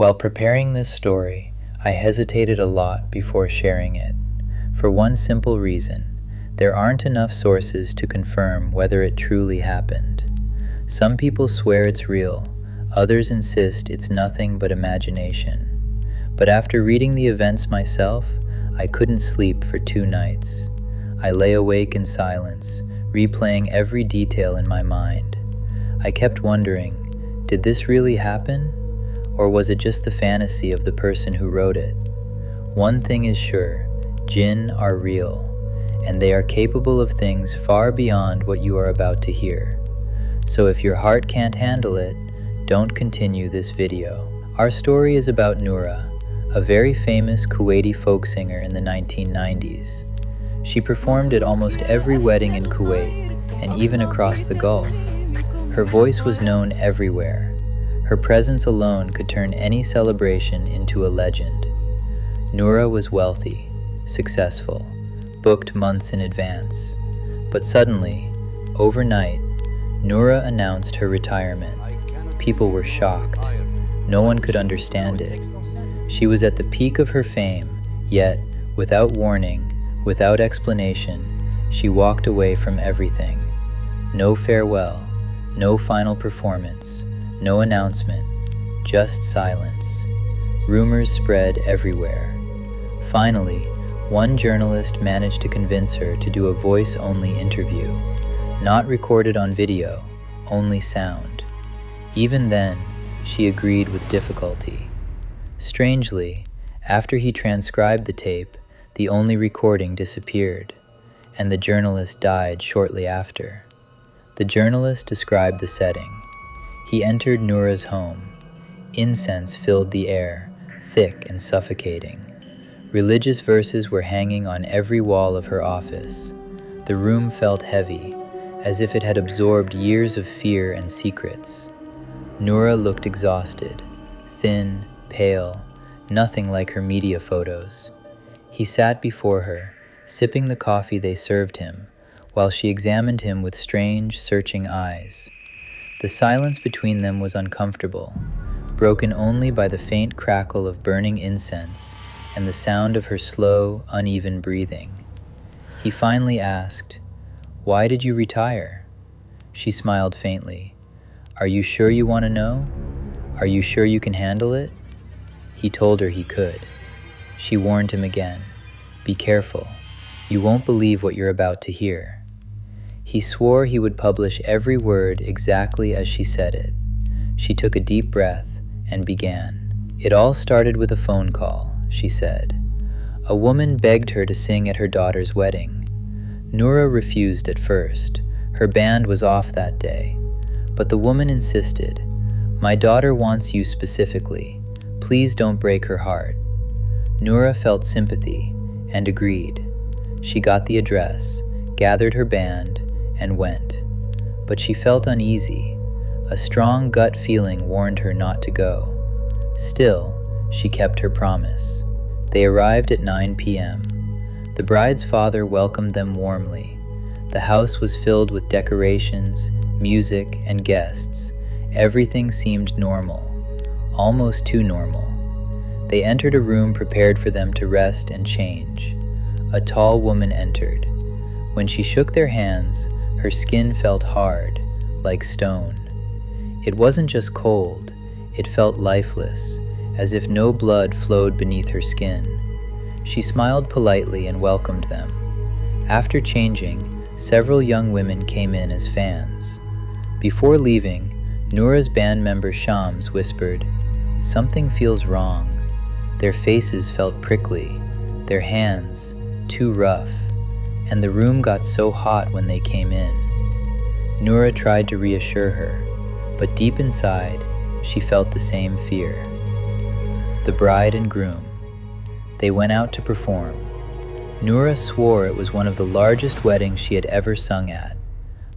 While preparing this story, I hesitated a lot before sharing it, for one simple reason: there aren't enough sources to confirm whether it truly happened. Some people swear it's real, others insist it's nothing but imagination. But after reading the events myself, I couldn't sleep for 2 nights. I lay awake in silence, replaying every detail in my mind. I kept wondering, did this really happen? Or was it just the fantasy of the person who wrote it? One thing is sure: Jinn are real, and they are capable of things far beyond what you are about to hear. So if your heart can't handle it, don't continue this video. Our story is about Noura, a very famous Kuwaiti folk singer in the 1990s. She performed at almost every wedding in Kuwait, and even across the Gulf. Her voice was known everywhere. Her presence alone could turn any celebration into a legend. Noura was wealthy, successful, booked months in advance. But suddenly, overnight, Noura announced her retirement. People were shocked. No one could understand it. She was at the peak of her fame, yet, without warning, without explanation, she walked away from everything. No farewell, no final performance, no announcement, just silence. Rumors spread everywhere. Finally, one journalist managed to convince her to do a voice-only interview, not recorded on video, only sound. Even then, she agreed with difficulty. Strangely, after he transcribed the tape, the only recording disappeared, and the journalist died shortly after. The journalist described the setting. He entered Noura's home. Incense filled the air, thick and suffocating. Religious verses were hanging on every wall of her office. The room felt heavy, as if it had absorbed years of fear and secrets. Noura looked exhausted, thin, pale, nothing like her media photos. He sat before her, sipping the coffee they served him, while she examined him with strange, searching eyes. The silence between them was uncomfortable, broken only by the faint crackle of burning incense and the sound of her slow, uneven breathing. He finally asked, "Why did you retire?" She smiled faintly. "Are you sure you want to know? Are you sure you can handle it?" He told her he could. She warned him again, "Be careful. You won't believe what you're about to hear." He swore he would publish every word exactly as she said it. She took a deep breath and began. "It all started with a phone call," she said. "A woman begged her to sing at her daughter's wedding. Noura refused at first. Her band was off that day. But the woman insisted, 'My daughter wants you specifically. Please don't break her heart.' Noura felt sympathy and agreed. She got the address, gathered her band, and went. But she felt uneasy. A strong gut feeling warned her not to go. Still, she kept her promise. They arrived at 9 p.m. The bride's father welcomed them warmly. The house was filled with decorations, music, and guests. Everything seemed normal, almost too normal. They entered a room prepared for them to rest and change. A tall woman entered. When she shook their hands, her skin felt hard, like stone. It wasn't just cold, it felt lifeless, as if no blood flowed beneath her skin. She smiled politely and welcomed them. After changing, several young women came in as fans. Before leaving, Noura's band member Shams whispered, "Something feels wrong." Their faces felt prickly, their hands too rough, and the room got so hot when they came in. Noura tried to reassure her, but deep inside, she felt the same fear. The bride and groom. They went out to perform. Noura swore it was one of the largest weddings she had ever sung at,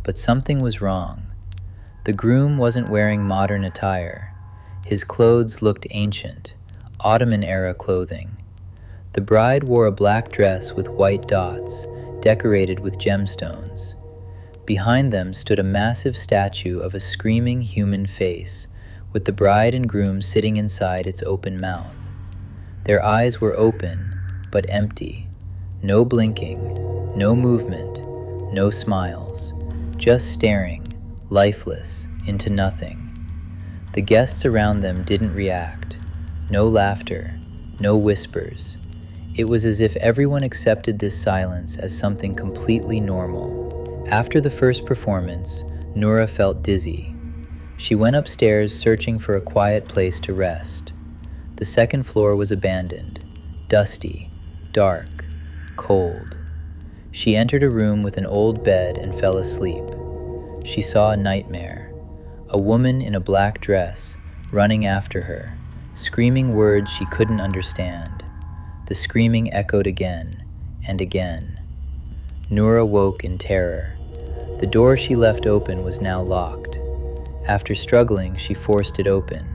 but something was wrong. The groom wasn't wearing modern attire. His clothes looked ancient, Ottoman-era clothing. The bride wore a black dress with white dots, decorated with gemstones. Behind them stood a massive statue of a screaming human face, with the bride and groom sitting inside its open mouth. Their eyes were open, but empty. No blinking, no movement, no smiles, just staring, lifeless, into nothing. The guests around them didn't react. No laughter, no whispers. It was as if everyone accepted this silence as something completely normal. After the first performance, Noura felt dizzy. She went upstairs searching for a quiet place to rest. The second floor was abandoned, dusty, dark, cold. She entered a room with an old bed and fell asleep. She saw a nightmare. A woman in a black dress, running after her, screaming words she couldn't understand. The screaming echoed again and again. Noura woke in terror. The door she left open was now locked. After struggling, she forced it open,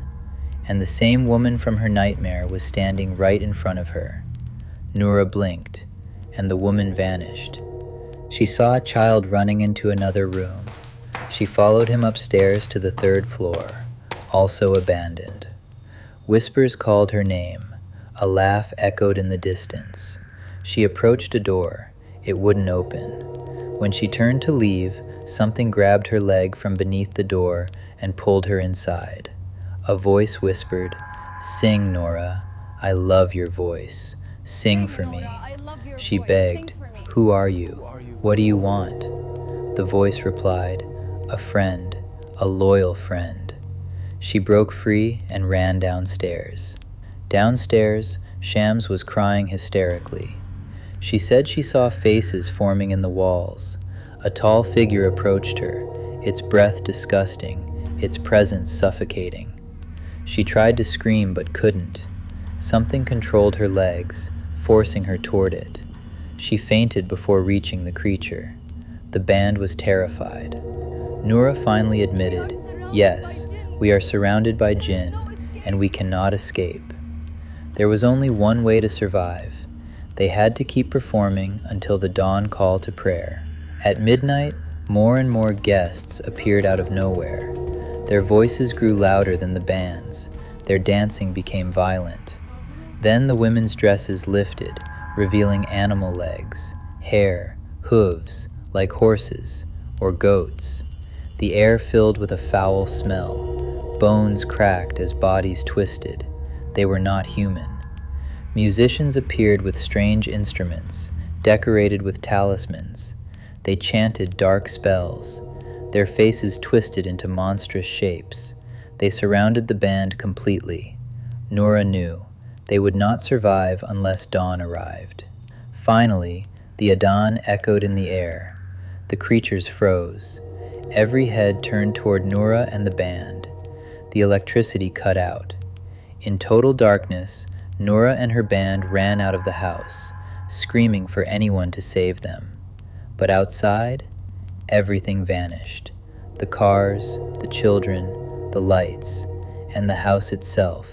and the same woman from her nightmare was standing right in front of her. Noura blinked, and the woman vanished. She saw a child running into another room. She followed him upstairs to the third floor, also abandoned. Whispers called her name. A laugh echoed in the distance. She approached a door. It wouldn't open. When she turned to leave, something grabbed her leg from beneath the door and pulled her inside. A voice whispered, "Sing, Noura. I love your voice. Sing for me." She begged, "Who are you? What do you want?" The voice replied, "A friend, a loyal friend." She broke free and ran downstairs. Downstairs, Shams was crying hysterically. She said she saw faces forming in the walls. A tall figure approached her, its breath disgusting, its presence suffocating. She tried to scream but couldn't. Something controlled her legs, forcing her toward it. She fainted before reaching the creature. The band was terrified. Noura finally admitted, "Yes, we are surrounded by Jinn, and we cannot escape." There was only one way to survive. They had to keep performing until the dawn call to prayer. At midnight, more and more guests appeared out of nowhere. Their voices grew louder than the band's. Their dancing became violent. Then the women's dresses lifted, revealing animal legs, hair, hooves, like horses or goats. The air filled with a foul smell. Bones cracked as bodies twisted. They were not human. Musicians appeared with strange instruments, decorated with talismans. They chanted dark spells. Their faces twisted into monstrous shapes. They surrounded the band completely. Noura knew they would not survive unless dawn arrived. Finally, the adhan echoed in the air. The creatures froze. Every head turned toward Noura and the band. The electricity cut out. In total darkness, Noura and her band ran out of the house, screaming for anyone to save them. But outside, everything vanished. The cars, the children, the lights, and the house itself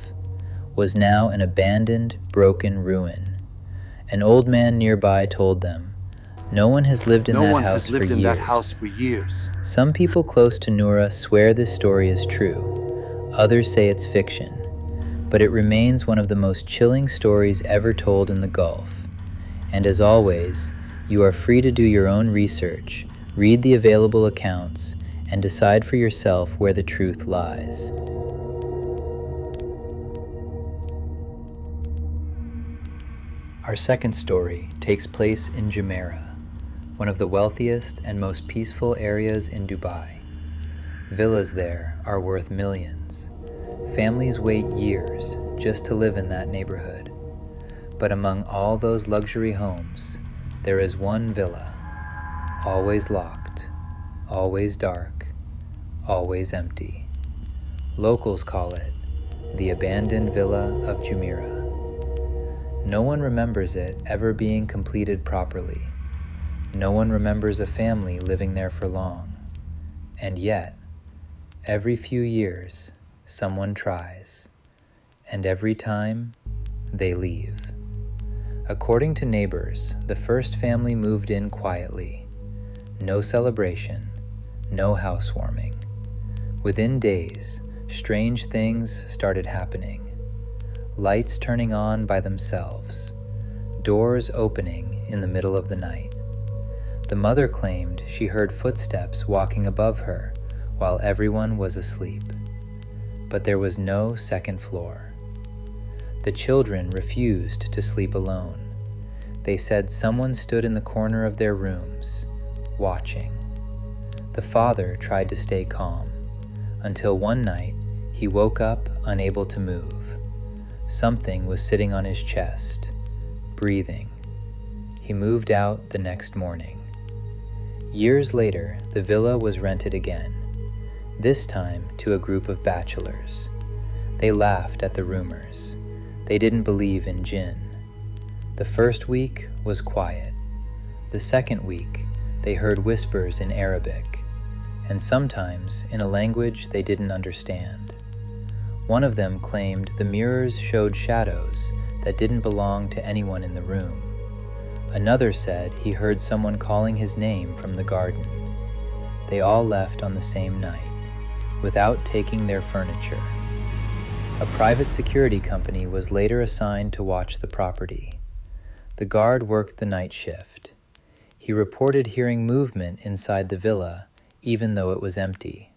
was now an abandoned, broken ruin. An old man nearby told them, "No one has lived in that house for years." Some people close to Noura swear this story is true. Others say it's fiction. But it remains one of the most chilling stories ever told in the Gulf. And as always, you are free to do your own research, read the available accounts, and decide for yourself where the truth lies. Our second story takes place in Jumeirah, one of the wealthiest and most peaceful areas in Dubai. Villas there are worth millions. Families wait years just to live in that neighborhood. But among all those luxury homes, there is one villa, always locked, always dark, always empty. Locals call it the abandoned villa of Jumeirah. No one remembers it ever being completed properly. No one remembers a family living there for long. And yet, every few years, someone tries, and every time, they leave. According to neighbors, the first family moved in quietly. No celebration, no housewarming. Within days, Strange things started happening. Lights turning on by themselves. Doors opening in the middle of the night. The mother claimed she heard footsteps walking above her while everyone was asleep. But there was no second floor. The children refused to sleep alone. They said someone stood in the corner of their rooms, watching. The father tried to stay calm, until one night he woke up unable to move. Something was sitting on his chest, breathing. He moved out the next morning. Years later, the villa was rented again, this time to a group of bachelors. They laughed at the rumors. They didn't believe in Jinn. The first week was quiet. The second week, they heard whispers in Arabic, and sometimes in a language they didn't understand. One of them claimed the mirrors showed shadows that didn't belong to anyone in the room. Another said he heard someone calling his name from the garden. They all left on the same night, without taking their furniture. A private security company was later assigned to watch the property. The guard worked the night shift. He reported hearing movement inside the villa, even though it was empty.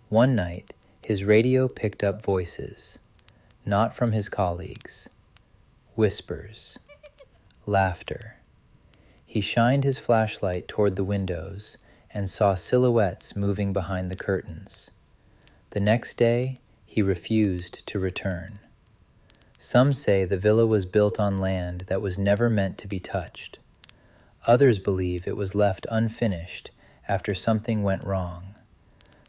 One night, his radio picked up voices, not from his colleagues. Whispers. Laughter. He shined his flashlight toward the windows and saw silhouettes moving behind the curtains. The next day, he refused to return. Some say the villa was built on land that was never meant to be touched. Others believe it was left unfinished after something went wrong,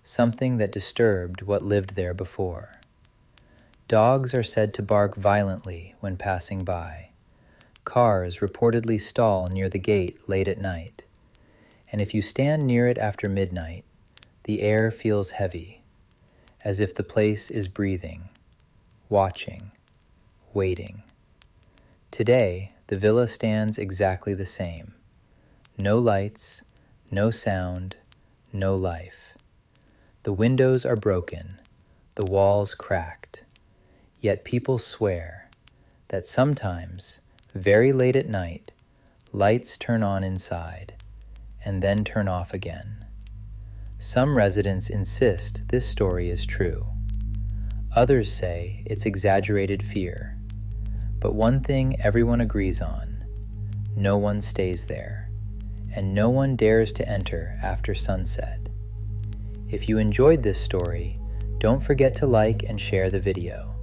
something that disturbed what lived there before. Dogs are said to bark violently when passing by. Cars reportedly stall near the gate late at night. And if you stand near it after midnight, the air feels heavy, as if the place is breathing, watching, waiting. Today, the villa stands exactly the same. No lights, no sound, no life. The windows are broken, the walls cracked. Yet people swear that sometimes, very late at night, lights turn on inside and then turn off again. Some residents insist this story is true. Others say it's exaggerated fear. But one thing everyone agrees on: no one stays there, and no one dares to enter after sunset. If you enjoyed this story, don't forget to like and share the video.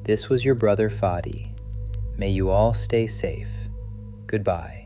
This was your brother Fadi. May you all stay safe. Goodbye.